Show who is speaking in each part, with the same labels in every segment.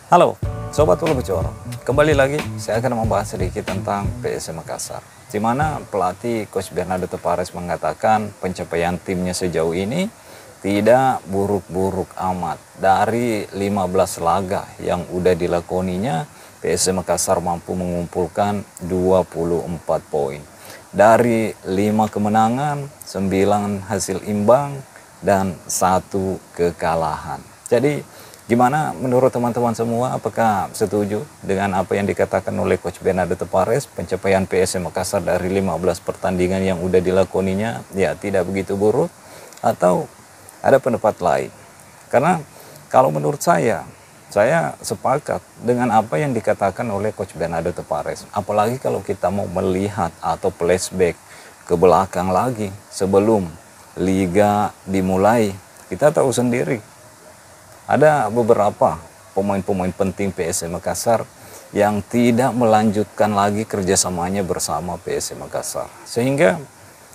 Speaker 1: Halo, Sobat Ulu Bocoro. Kembali lagi, saya akan membahas sedikit tentang PSM Makassar. Di mana pelatih Coach Bernardo Tavares mengatakan pencapaian timnya sejauh ini tidak buruk-buruk amat. Dari 15 laga yang udah dilakoninya, PSM Makassar mampu mengumpulkan 24 poin. Dari 5 kemenangan, 9 hasil imbang, dan 1 kekalahan. Jadi, gimana menurut teman-teman semua? Apakah setuju dengan apa yang dikatakan oleh Coach Bernardo Tavares? Pencapaian PSM Makassar dari 15 pertandingan yang udah dilakoninya, ya tidak begitu buruk? Atau ada pendapat lain? Karena kalau menurut saya sepakat dengan apa yang dikatakan oleh Coach Bernardo Tavares. Apalagi kalau kita mau melihat atau flashback ke belakang lagi sebelum liga dimulai. Kita tahu sendiri, ada beberapa pemain-pemain penting PSM Makassar yang tidak melanjutkan lagi kerjasamanya bersama PSM Makassar. Sehingga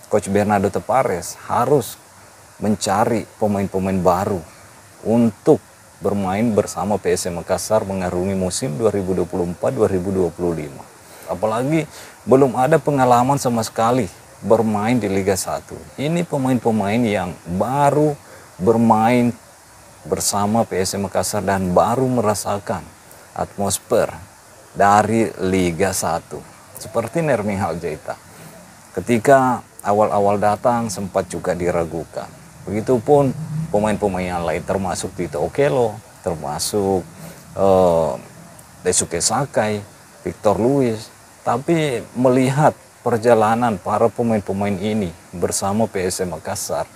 Speaker 1: Coach Bernardo Tavares harus mencari pemain-pemain baru untuk bermain bersama PSM Makassar mengarungi musim 2024-2025. Apalagi belum ada pengalaman sama sekali bermain di Liga 1. Ini pemain-pemain yang baru bermain bersama PSM Makassar dan baru merasakan atmosfer dari Liga 1. Seperti Nermi Haljaita. Ketika awal-awal datang sempat juga diragukan. Begitupun pemain-pemain yang lain termasuk Tito Okello, termasuk Daisuke Sakai, Victor Luis. Tapi melihat perjalanan para pemain-pemain ini bersama PSM Makassar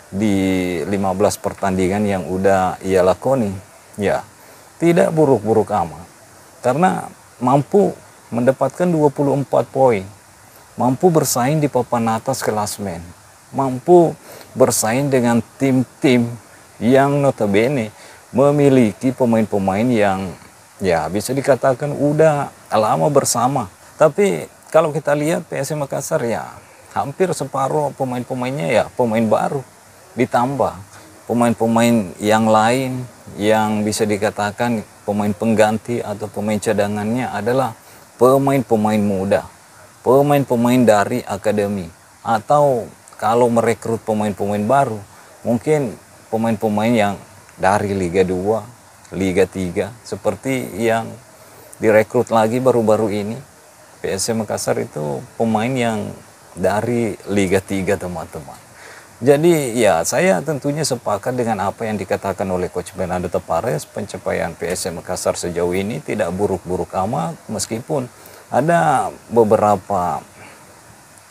Speaker 1: di 15 pertandingan yang udah ia lakoni, ya tidak buruk-buruk amat. Karena mampu mendapatkan 24 poin, mampu bersaing di papan atas klasemen, mampu bersaing dengan tim-tim yang notabene memiliki pemain-pemain yang ya bisa dikatakan udah lama bersama. Tapi kalau kita lihat PSM Makassar, ya hampir separuh pemain-pemainnya ya pemain baru. Ditambah pemain-pemain yang lain yang bisa dikatakan pemain pengganti atau pemain cadangannya adalah pemain-pemain muda, pemain-pemain dari akademi, atau kalau merekrut pemain-pemain baru mungkin pemain-pemain yang dari Liga 2, Liga 3 seperti yang direkrut lagi baru-baru ini. PSM Makassar itu pemain yang dari Liga 3, teman-teman. Jadi ya saya tentunya sepakat dengan apa yang dikatakan oleh Coach Bernardo Tavares. Pencapaian PSM Makassar sejauh ini tidak buruk-buruk amat, meskipun ada beberapa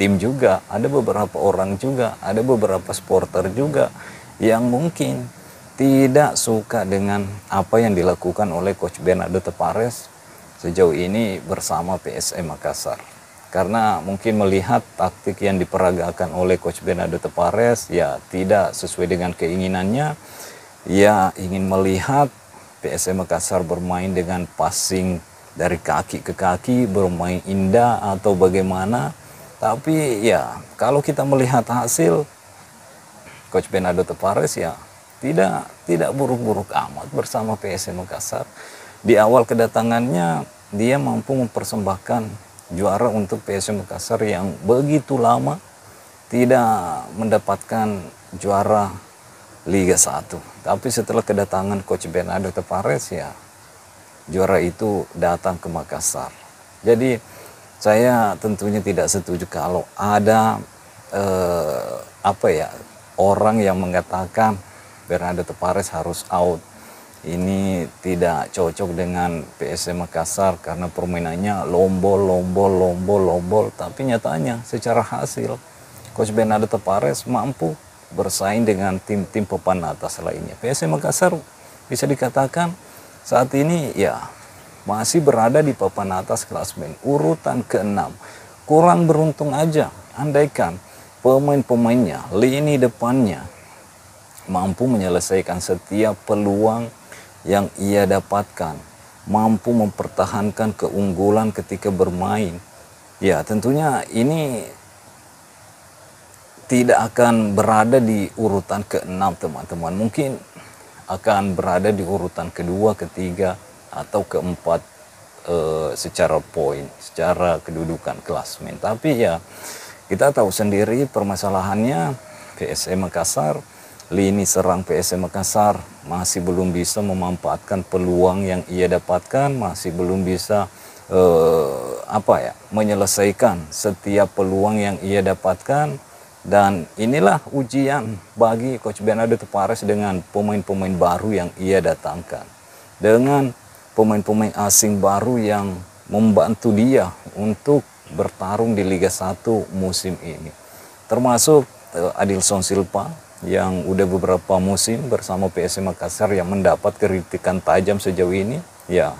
Speaker 1: tim juga, ada beberapa orang juga, ada beberapa supporter juga yang mungkin tidak suka dengan apa yang dilakukan oleh Coach Bernardo Tavares sejauh ini bersama PSM Makassar. Karena mungkin melihat taktik yang diperagakan oleh Coach Bernardo Tavares ya tidak sesuai dengan keinginannya. Ia ingin melihat PSM Makassar bermain dengan passing dari kaki ke kaki, bermain indah atau bagaimana. Tapi ya kalau kita melihat hasil, Coach Bernardo Tavares ya tidak buruk-buruk amat bersama PSM Makassar. Di awal kedatangannya dia mampu mempersembahkan juara untuk PSM Makassar yang begitu lama tidak mendapatkan juara Liga 1. Tapi setelah kedatangan Coach Bernardo Tavares ya juara itu datang ke Makassar. Jadi saya tentunya tidak setuju kalau ada orang yang mengatakan Bernardo Tavares harus out. Ini tidak cocok dengan PSM Makassar karena permainannya lombol. Tapi nyatanya secara hasil Coach Bernardo Tavares mampu bersaing dengan tim-tim papan atas lainnya. PSM Makassar bisa dikatakan saat ini ya masih berada di papan atas klasemen urutan ke-6. Kurang beruntung aja andaikan pemain-pemainnya, lini depannya mampu menyelesaikan setiap peluang yang ia dapatkan, mampu mempertahankan keunggulan ketika bermain. Ya tentunya ini tidak akan berada di urutan ke-6, teman-teman. Mungkin akan berada di urutan kedua, ketiga, atau keempat secara poin, secara kedudukan klasmen. Tapi ya kita tahu sendiri permasalahannya PSM Makassar, lini serang PSM Makassar masih belum bisa memanfaatkan peluang yang ia dapatkan, masih belum bisa menyelesaikan setiap peluang yang ia dapatkan. Dan inilah ujian bagi Coach Bernardo Tavares dengan pemain-pemain baru yang ia datangkan, dengan pemain-pemain asing baru yang membantu dia untuk bertarung di Liga 1 musim ini, termasuk Adilson Silva yang udah beberapa musim bersama PSM Makassar yang mendapat kritikan tajam sejauh ini. Ya,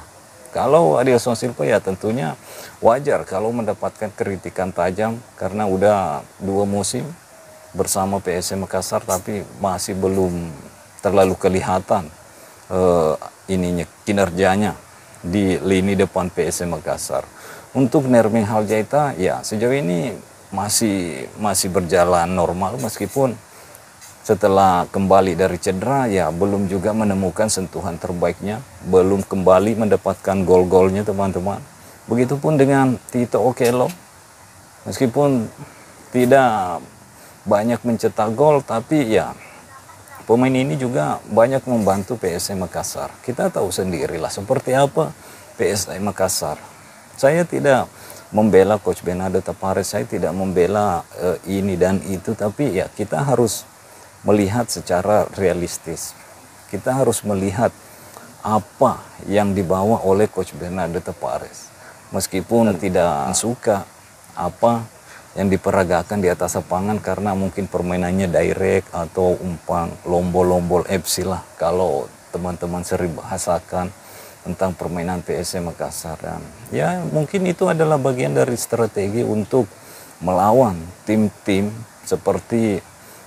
Speaker 1: kalau Adilson Silva ya tentunya wajar kalau mendapatkan kritikan tajam karena udah 2 musim bersama PSM Makassar tapi masih belum terlalu kelihatan kinerjanya di lini depan PSM Makassar. Untuk Nermin Haljaita ya sejauh ini masih berjalan normal, meskipun setelah kembali dari cedera ya belum juga menemukan sentuhan terbaiknya, belum kembali mendapatkan gol-golnya teman-teman. Begitupun dengan Tito Okello, meskipun tidak banyak mencetak gol tapi ya pemain ini juga banyak membantu PSM Makassar. Kita tahu sendirilah seperti apa PSM Makassar. Saya tidak membela Coach Bernardo Tavares, saya tidak membela ini dan itu, tapi ya kita harus melihat secara realistis. Kita harus melihat apa yang dibawa oleh Coach Bernardo Tavares. Meskipun tidak suka apa yang diperagakan di atas lapangan karena mungkin permainannya direct atau umpan lombol-lombol FC lah kalau teman-teman sering bahasakan tentang permainan PSM Makassar. Dan ya mungkin itu adalah bagian dari strategi untuk melawan tim-tim seperti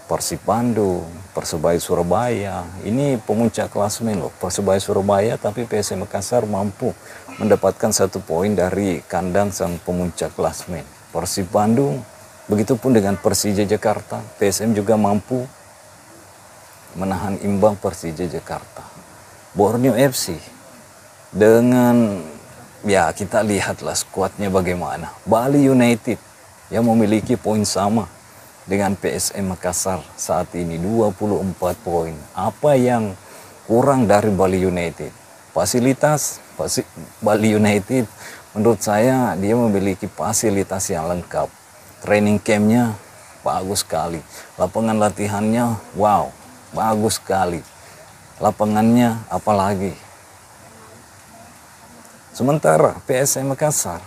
Speaker 1: Persib Bandung, Persebaya Surabaya. Ini pemuncak klasemen loh, Persebaya Surabaya, tapi PSM Makassar mampu mendapatkan 1 poin dari kandang sang pemuncak klasemen Persib Bandung. Begitupun dengan Persija Jakarta, PSM juga mampu menahan imbang Persija Jakarta. Borneo FC dengan ya kita lihatlah skuadnya bagaimana. Bali United yang memiliki poin sama dengan PSM Makassar saat ini 24 poin. Apa yang kurang dari Bali United? Fasilitas Bali United menurut saya dia memiliki fasilitas yang lengkap. Training campnya bagus sekali. Lapangan latihannya wow, bagus sekali. Lapangannya apalagi. Sementara PSM Makassar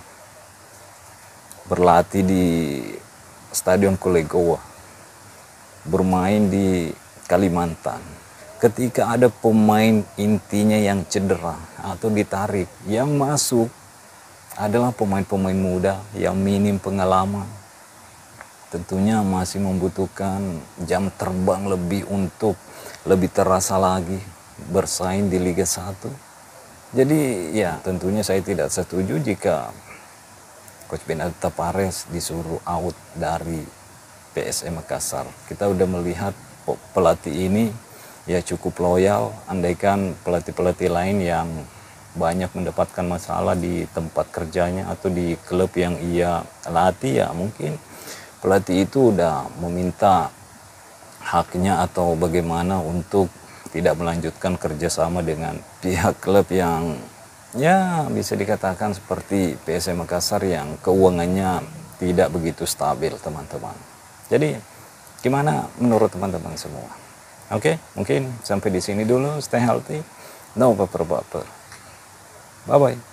Speaker 1: berlatih di Stadion Kolegowa, bermain di Kalimantan. Ketika ada pemain intinya yang cedera atau ditarik, yang masuk adalah pemain-pemain muda yang minim pengalaman. Tentunya masih membutuhkan jam terbang lebih untuk lebih terasa lagi bersaing di Liga 1. Jadi ya tentunya saya tidak setuju jika Coach Bernardo Tavares disuruh out dari PSM Makassar. Kita udah melihat pelatih ini ya cukup loyal, andaikan pelatih-pelatih lain yang banyak mendapatkan masalah di tempat kerjanya atau di klub yang ia latih, ya mungkin pelatih itu udah meminta haknya atau bagaimana untuk tidak melanjutkan kerjasama dengan pihak klub yang ya bisa dikatakan seperti PSM Makassar yang keuangannya tidak begitu stabil teman-teman. Jadi gimana menurut teman-teman semua? Oke, mungkin sampai di sini dulu. Stay healthy, no baper-baper. Bye-bye.